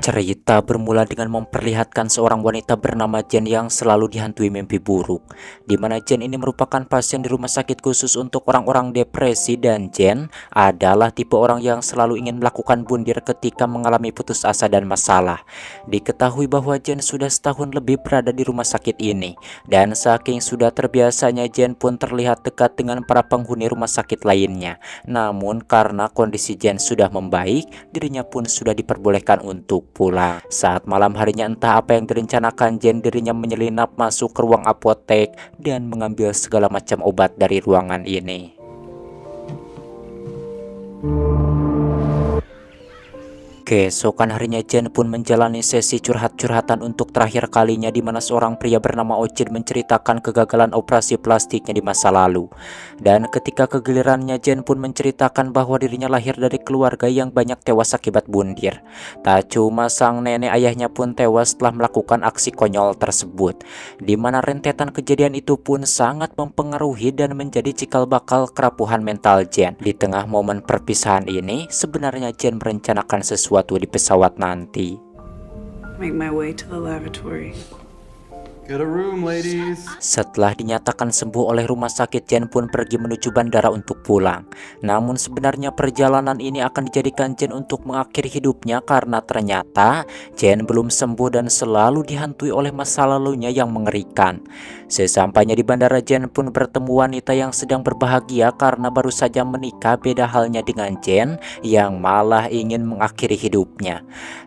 Cerita bermula dengan memperlihatkan seorang wanita bernama Jen yang selalu dihantui mimpi buruk, di mana Jen ini merupakan pasien di rumah sakit khusus untuk orang-orang depresi, dan Jen adalah tipe orang yang selalu ingin melakukan bundir ketika mengalami putus asa dan masalah. Diketahui bahwa Jen sudah setahun lebih berada di rumah sakit ini, dan saking sudah terbiasanya Jen pun terlihat dekat dengan para penghuni rumah sakit lainnya. Namun karena kondisi Jen sudah membaik, dirinya pun sudah diperbolehkan untuk pulang. Saat malam harinya, entah apa yang direncanakan Jen, dirinya menyelinap masuk ke ruang apotek dan mengambil segala macam obat dari ruangan ini. Keesokan harinya Jen pun menjalani sesi curhat-curhatan untuk terakhir kalinya, di mana seorang pria bernama Ocin menceritakan kegagalan operasi plastiknya di masa lalu. Dan ketika kegilirannya, Jen pun menceritakan bahwa dirinya lahir dari keluarga yang banyak tewas akibat bundir. Tak cuma sang nenek ayahnya pun tewas setelah melakukan aksi konyol tersebut, di mana rentetan kejadian itu pun sangat mempengaruhi dan menjadi cikal bakal kerapuhan mental Jen. Di tengah momen perpisahan ini, sebenarnya Jen merencanakan sesuatu di pesawat nanti. Make my way to the lavatory. Get a room, ladies. Setelah dinyatakan sembuh oleh rumah sakit, Jen pun pergi menuju bandara untuk pulang. Namun sebenarnya perjalanan ini akan dijadikan Jen untuk mengakhiri hidupnya, karena ternyata Jen belum sembuh dan selalu dihantui oleh masa lalunya yang mengerikan. Sesampainya di bandara, Jen pun bertemu wanita yang sedang berbahagia karena baru saja menikah. Beda halnya dengan Jen yang malah ingin mengakhiri hidupnya.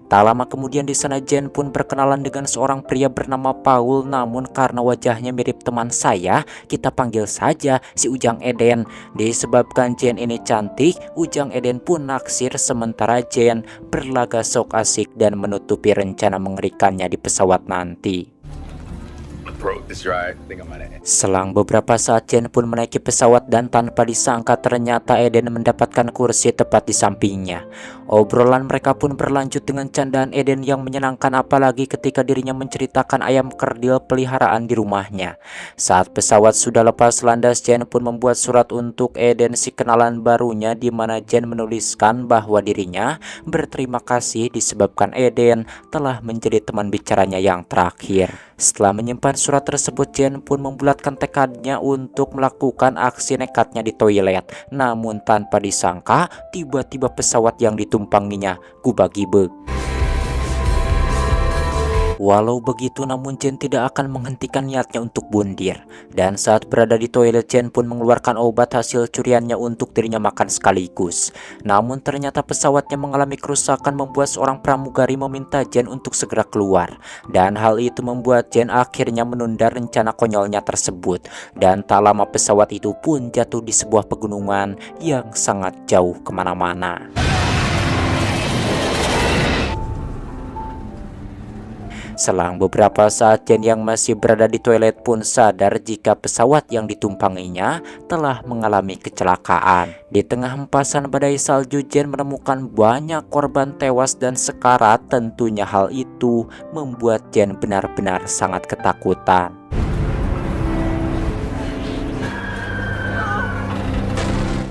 Tak lama kemudian di sana Jen pun berkenalan dengan seorang pria bernama Paul, namun karena wajahnya mirip teman saya, kita panggil saja si Ujang Eden. Disebabkan Jen ini cantik, Ujang Eden pun naksir, sementara Jen berlaga sok asik dan menutupi rencana mengerikannya di pesawat nanti. Selang beberapa saat, Jen pun menaiki pesawat dan tanpa disangka ternyata Eden mendapatkan kursi tepat di sampingnya. Obrolan mereka pun berlanjut dengan candaan Eden yang menyenangkan, apalagi ketika dirinya menceritakan ayam kerdil peliharaan di rumahnya. Saat pesawat sudah lepas landas, Jen pun membuat surat untuk Eden, si kenalan barunya, di mana Jen menuliskan bahwa dirinya berterima kasih disebabkan Eden telah menjadi teman bicaranya yang terakhir. Setelah menyimpan surat tersebut, Jen pun membulatkan tekadnya untuk melakukan aksi nekatnya di toilet. Namun tanpa disangka, tiba-tiba pesawat yang ditumpanginya gubag-gibeg. Walau begitu, namun Jen tidak akan menghentikan niatnya untuk bundir. Dan saat berada di toilet, Jen pun mengeluarkan obat hasil curiannya untuk dirinya makan sekaligus. Namun ternyata pesawatnya mengalami kerusakan, membuat seorang pramugari meminta Jen untuk segera keluar. Dan hal itu membuat Jen akhirnya menunda rencana konyolnya tersebut. Dan tak lama pesawat itu pun jatuh di sebuah pegunungan yang sangat jauh kemana-mana. Selang beberapa saat, Jen yang masih berada di toilet pun sadar jika pesawat yang ditumpanginya telah mengalami kecelakaan. Di tengah hempasan badai salju, Jen menemukan banyak korban tewas dan sekarat. Tentunya hal itu membuat Jen benar-benar sangat ketakutan.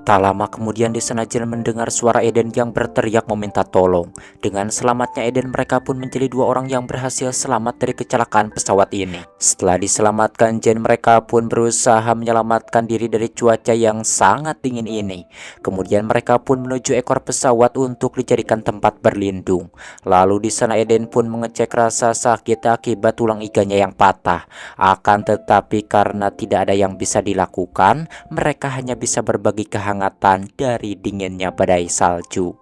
Tak lama kemudian di sana Jen mendengar suara Eden yang berteriak meminta tolong. Dengan selamatnya Eden, mereka pun menjadi dua orang yang berhasil selamat dari kecelakaan pesawat ini. Setelah diselamatkan Jen, mereka pun berusaha menyelamatkan diri dari cuaca yang sangat dingin ini. Kemudian mereka pun menuju ekor pesawat untuk dijadikan tempat berlindung. Lalu di sana Eden pun mengecek rasa sakit akibat tulang iganya yang patah. Akan tetapi karena tidak ada yang bisa dilakukan, mereka hanya bisa berbagi kehangatan dari dinginnya badai salju.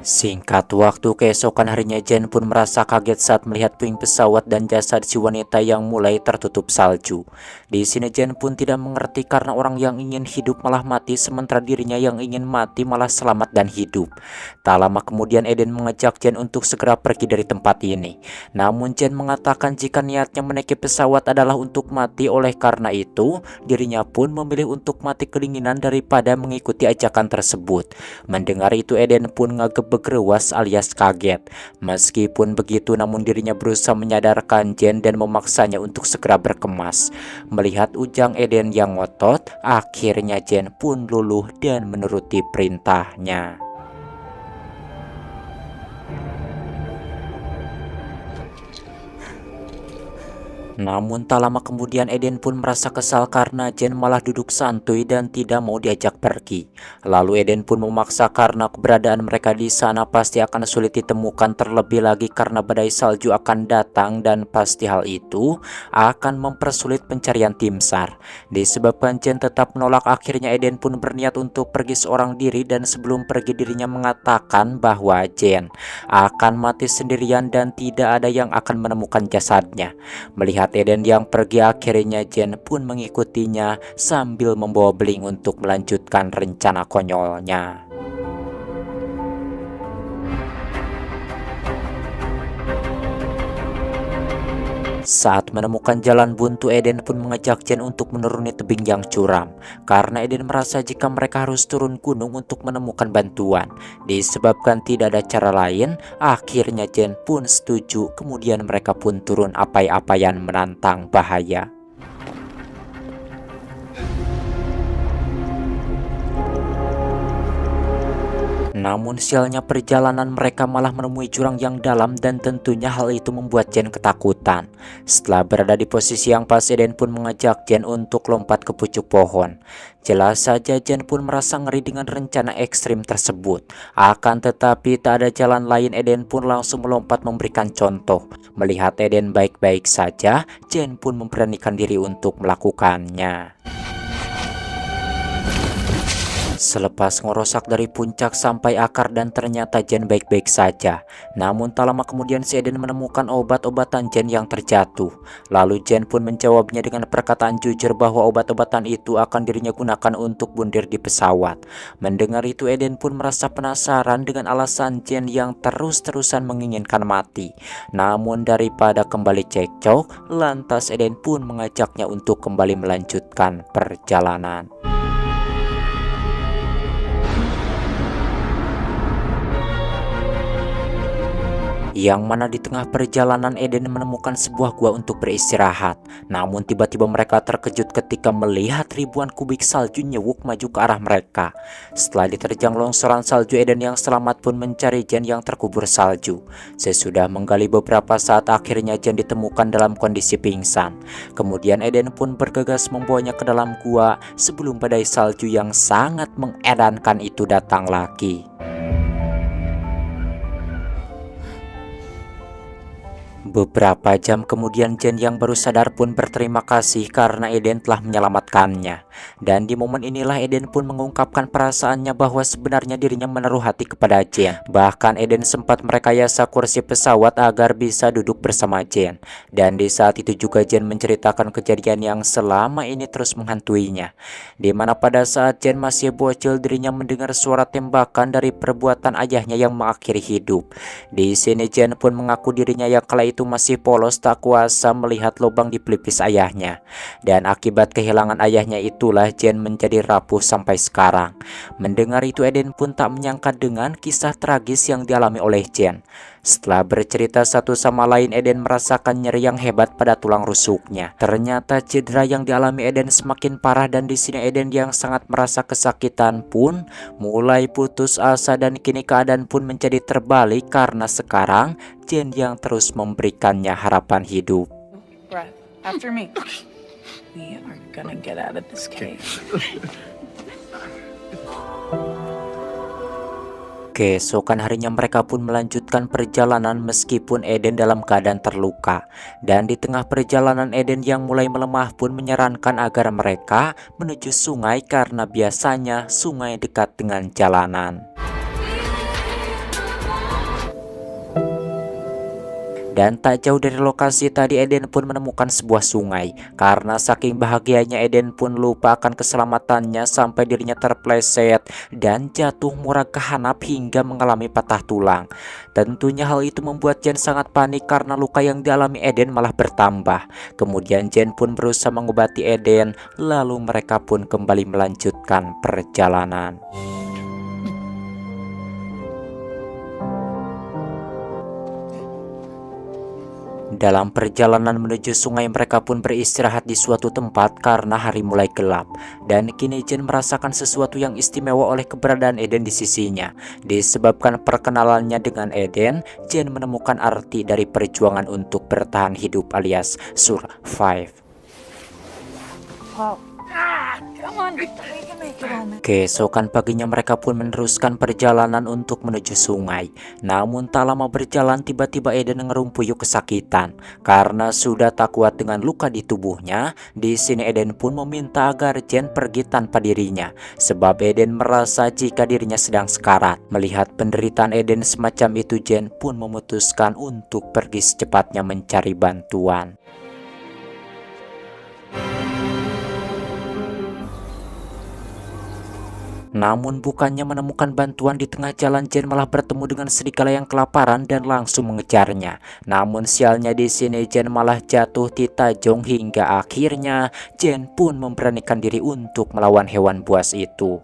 Singkat waktu, keesokan harinya Jen pun merasa kaget saat melihat puing pesawat dan jasad si wanita yang mulai tertutup salju. Di sini Jen pun tidak mengerti karena orang yang ingin hidup malah mati, sementara dirinya yang ingin mati malah selamat dan hidup. Tak lama kemudian Eden mengajak Jen untuk segera pergi dari tempat ini. Namun Jen mengatakan jika niatnya menaiki pesawat adalah untuk mati, oleh karena itu dirinya pun memilih untuk mati kedinginan daripada mengikuti ajakan tersebut. Mendengar itu Eden pun ngagebek bergeruas alias kaget. Meskipun begitu, namun dirinya berusaha menyadarkan Jen dan memaksanya untuk segera berkemas. Melihat ujang Eden yang ngotot, akhirnya Jen pun luluh dan menuruti perintahnya. Namun tak lama kemudian Eden pun merasa kesal karena Jen malah duduk santuy dan tidak mau diajak pergi. Lalu Eden pun memaksa karena keberadaan mereka di sana pasti akan sulit ditemukan, terlebih lagi karena badai salju akan datang dan pasti hal itu akan mempersulit pencarian tim SAR. Disebabkan Jen tetap menolak, akhirnya Eden pun berniat untuk pergi seorang diri, dan sebelum pergi dirinya mengatakan bahwa Jen akan mati sendirian dan tidak ada yang akan menemukan jasadnya. Melihat Eden yang pergi, akhirnya Jen pun mengikutinya sambil membawa beling untuk melanjutkan rencana konyolnya. Saat menemukan jalan buntu, Eden pun mengajak Jen untuk menuruni tebing yang curam, karena Eden merasa jika mereka harus turun gunung untuk menemukan bantuan. Disebabkan tidak ada cara lain, akhirnya Jen pun setuju. Kemudian mereka pun turun apai-apaian menantang bahaya. Namun sialnya perjalanan mereka malah menemui jurang yang dalam, dan tentunya hal itu membuat Jen ketakutan. Setelah berada di posisi yang pas, Eden pun mengajak Jen untuk lompat ke pucuk pohon. Jelas saja Jen pun merasa ngeri dengan rencana ekstrim tersebut. Akan tetapi tak ada jalan lain, Eden pun langsung melompat memberikan contoh. Melihat Eden baik-baik saja, Jen pun memberanikan diri untuk melakukannya. Selepas ngerosak dari puncak sampai akar dan ternyata Jen baik-baik saja. Namun tak lama kemudian si Eden menemukan obat-obatan Jen yang terjatuh. Lalu Jen pun menjawabnya dengan perkataan jujur bahwa obat-obatan itu akan dirinya gunakan untuk bundir di pesawat. Mendengar itu Eden pun merasa penasaran dengan alasan Jen yang terus-terusan menginginkan mati. Namun daripada kembali cekcok, lantas Eden pun mengajaknya untuk kembali melanjutkan perjalanan. Yang mana di tengah perjalanan Eden menemukan sebuah gua untuk beristirahat. Namun tiba-tiba mereka terkejut ketika melihat ribuan kubik salju nyewuk maju ke arah mereka. Setelah diterjang longsoran salju, Eden yang selamat pun mencari Jen yang terkubur salju. Sesudah menggali beberapa saat, akhirnya Jen ditemukan dalam kondisi pingsan. Kemudian Eden pun bergegas membawanya ke dalam gua sebelum badai salju yang sangat mengedankan itu datang lagi. Beberapa jam kemudian Jen yang baru sadar pun berterima kasih karena Eden telah menyelamatkannya. Dan di momen inilah Eden pun mengungkapkan perasaannya bahwa sebenarnya dirinya menaruh hati kepada Jen. Bahkan Eden sempat merekayasa kursi pesawat agar bisa duduk bersama Jen. Dan di saat itu juga Jen menceritakan kejadian yang selama ini terus menghantuinya. Dimana pada saat Jen masih bocil, dirinya mendengar suara tembakan dari perbuatan ayahnya yang mengakhiri hidup. Di sini Jen pun mengaku dirinya yang kala itu masih polos, tak kuasa melihat lubang di pelipis ayahnya. Dan akibat kehilangan ayahnya itulah Jen menjadi rapuh sampai sekarang. Mendengar itu Eden pun tak menyangka dengan kisah tragis yang dialami oleh Jen. Setelah bercerita satu sama lain, Eden merasakan nyeri yang hebat pada tulang rusuknya. Ternyata cedera yang dialami Eden semakin parah, dan di sini Eden yang sangat merasa kesakitan pun mulai putus asa, dan kini keadaan pun menjadi terbalik karena sekarang Jen yang terus memberikannya harapan hidup. Breath. After me. We are gonna get out of this cave. Keesokan harinya mereka pun melanjutkan perjalanan meskipun Eden dalam keadaan terluka. Dan di tengah perjalanan Eden yang mulai melemah pun menyarankan agar mereka menuju sungai karena biasanya sungai dekat dengan jalanan. Dan tak jauh dari lokasi tadi Eden pun menemukan sebuah sungai. Karena saking bahagianya Eden pun lupa akan keselamatannya sampai dirinya terpleset dan jatuh murah kehanap hingga mengalami patah tulang. Tentunya hal itu membuat Jen sangat panik karena luka yang dialami Eden malah bertambah. Kemudian Jen pun berusaha mengobati Eden, lalu mereka pun kembali melanjutkan perjalanan. Dalam perjalanan menuju sungai, mereka pun beristirahat di suatu tempat karena hari mulai gelap. Dan kini Jen merasakan sesuatu yang istimewa oleh keberadaan Eden di sisinya. Disebabkan perkenalannya dengan Eden, Jen menemukan arti dari perjuangan untuk bertahan hidup alias survive. Wow. Come on, we can make it on. Keesokan paginya mereka pun meneruskan perjalanan untuk menuju sungai. Namun tak lama berjalan tiba-tiba Eden ngerumpuyuk kesakitan. Karena sudah tak kuat dengan luka di tubuhnya, di sini Eden pun meminta agar Jen pergi tanpa dirinya. Sebab Eden merasa jika dirinya sedang sekarat. Melihat penderitaan Eden semacam itu, Jen pun memutuskan untuk pergi secepatnya mencari bantuan. Namun bukannya menemukan bantuan, di tengah jalan Jen malah bertemu dengan serigala yang kelaparan dan langsung mengejarnya. Namun sialnya di sini Jen malah jatuh titajong hingga akhirnya Jen pun memberanikan diri untuk melawan hewan buas itu.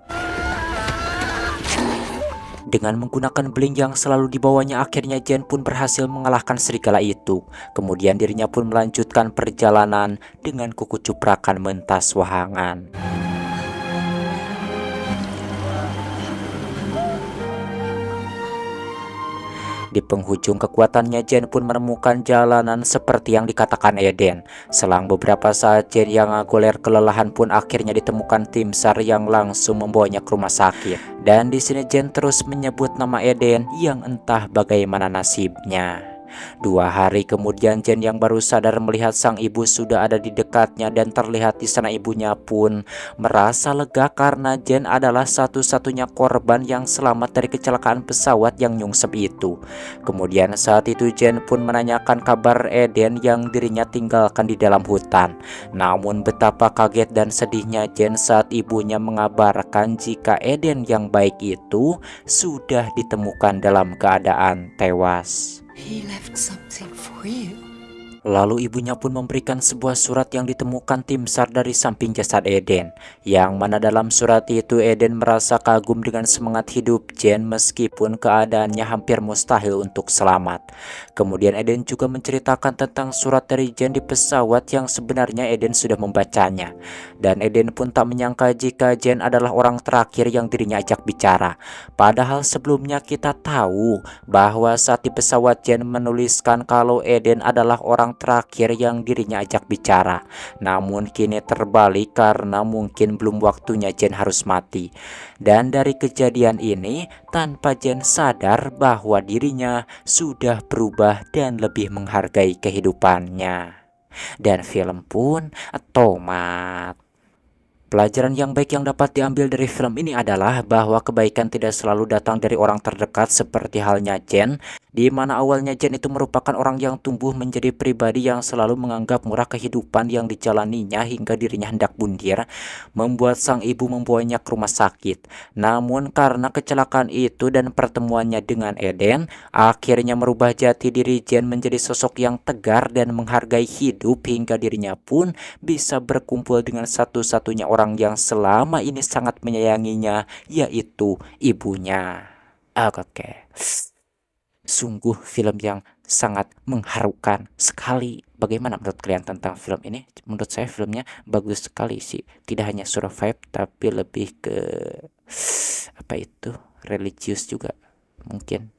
Dengan menggunakan beling yang selalu dibawanya, akhirnya Jen pun berhasil mengalahkan serigala itu. Kemudian dirinya pun melanjutkan perjalanan dengan kuku cuprakan mentas wahangan. Di penghujung kekuatannya, Jen pun menemukan jalanan seperti yang dikatakan Eden. Selang beberapa saat Jen yang goler kelelahan pun akhirnya ditemukan tim SAR yang langsung membawanya ke rumah sakit. Dan di sini Jen terus menyebut nama Eden yang entah bagaimana nasibnya. 2 hari kemudian Jen yang baru sadar melihat sang ibu sudah ada di dekatnya, dan terlihat di sana ibunya pun merasa lega karena Jen adalah satu-satunya korban yang selamat dari kecelakaan pesawat yang nyungsep itu. Kemudian saat itu Jen pun menanyakan kabar Eden yang dirinya tinggalkan di dalam hutan. Namun betapa kaget dan sedihnya Jen saat ibunya mengabarkan jika Eden yang baik itu sudah ditemukan dalam keadaan tewas. He left something for you. Lalu ibunya pun memberikan sebuah surat yang ditemukan tim SAR dari samping jasad Eden. Yang mana dalam surat itu Eden merasa kagum dengan semangat hidup Jen meskipun keadaannya hampir mustahil untuk selamat. Kemudian Eden juga menceritakan tentang surat dari Jen di pesawat yang sebenarnya Eden sudah membacanya. Dan Eden pun tak menyangka jika Jen adalah orang terakhir yang dirinya ajak bicara. Padahal sebelumnya kita tahu bahwa saat di pesawat Jen menuliskan kalau Eden adalah orang terakhir yang dirinya ajak bicara. Namun kini terbalik karena mungkin belum waktunya Jen harus mati. Dan dari kejadian ini tanpa Jen sadar bahwa dirinya sudah berubah dan lebih menghargai kehidupannya. Dan film pun tamat. Pelajaran yang baik yang dapat diambil dari film ini adalah bahwa kebaikan tidak selalu datang dari orang terdekat seperti halnya Jen, di mana awalnya Jen itu merupakan orang yang tumbuh menjadi pribadi yang selalu menganggap murah kehidupan yang dijalaninya hingga dirinya hendak bundir, membuat sang ibu membawanya ke rumah sakit. Namun karena kecelakaan itu dan pertemuannya dengan Eden, akhirnya merubah jati diri Jen menjadi sosok yang tegar dan menghargai hidup hingga dirinya pun bisa berkumpul dengan satu-satunya orang yang selama ini sangat menyayanginya, yaitu ibunya. Oke. Sungguh film yang sangat mengharukan sekali. Bagaimana menurut kalian tentang film ini? Menurut saya filmnya bagus sekali sih. Tidak hanya survive tapi lebih ke apa itu? Religius juga mungkin.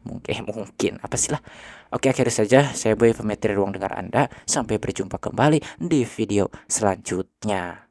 Mungkin apa sih lah. Oke, akhirnya saja saya Boy pamit dari ruang dengar Anda. Sampai berjumpa kembali di video selanjutnya.